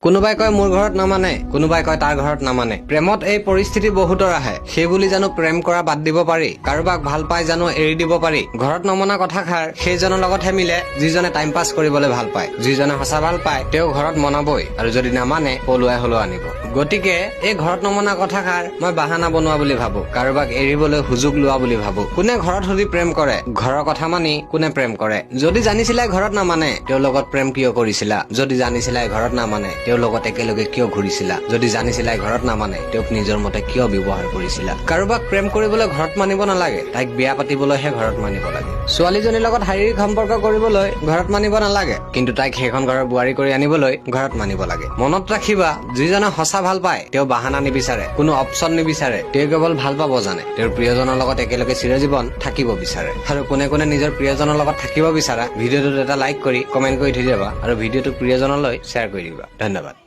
কোনোবাই কয় মোৰ ঘৰত নামানে, কোনোবাই কয় তাৰ ঘৰত নামানে। প্ৰেমত এই পৰিস্থিতি বহুতৰ আহে। সেই বুলি জানো প্ৰেম কৰা বাদ দিব পাৰি? কাৰোবাক ভাল পাই জানো এৰি দিব পাৰি? ঘৰত নমনা কথাষাৰ সেইজনৰ লগতহে মিলে যিজনে টাইম পাছ কৰিবলৈ ভাল পায়। যিজনে সঁচা ভাল পায় তেওঁ ঘৰত মনাবই, আৰু যদি নামানে পলুৱাই হলেও আনিব। গতিকে এই ঘৰত নমনা কথাষাৰ মই বাহানা বনোৱা বুলি ভাবো, কাৰোবাক এৰিবলৈ সুযোগ লোৱা বুলি ভাবো। কোনে ঘৰত সুধি প্ৰেম কৰে? ঘৰৰ কথা মানি কোনে প্ৰেম কৰে? যদি জানিছিলা ঘৰত নামানে তেওঁৰ লগত প্ৰেম কিয় কৰিছিলা? যদি জানিছিলা ঘৰত নামানে তেওঁৰ লগত একেলগে কিয় ঘূৰিছিলা? যদি জানিছিলা ঘৰত নামানে তেওঁক নিজৰ মতে কিয় ব্যৱহাৰ কৰিছিলা? কাৰোবাক প্ৰেম কৰিবলৈ ঘৰত মানিব নালাগে, তাইক বিয়া পাতিবলৈহে ঘৰত মানিব লাগে। ছোৱালীজনীৰ লগত শাৰীৰিক সম্পৰ্ক কৰিবলৈ ঘৰত মানিব নালাগে, কিন্তু তাইক সেইখন ঘৰৰ বোৱাৰী কৰি আনিবলৈ ঘৰত মানিব লাগে। মনত ৰাখিবা, যিজনে সঁচা ভাল পায় তেওঁ বাহানা নিবিচাৰে, কোনো অপচন নিবিচাৰে। তেওঁ কেৱল ভাল পাব জানে, তেওঁৰ প্ৰিয়জনৰ লগত একেলগে চিৰজীৱন থাকিব বিচাৰে। আৰু কোনে কোনে নিজৰ প্ৰিয়জনৰ লগত থাকিব বিচাৰা ভিডিঅ'টোত এটা লাইক কৰি কমেন্ট কৰি থৈ যাবা, আৰু ভিডিঅ'টো প্ৰিয়জনলৈ শ্বেয়াৰ কৰি দিবা। ধন্যবাদ।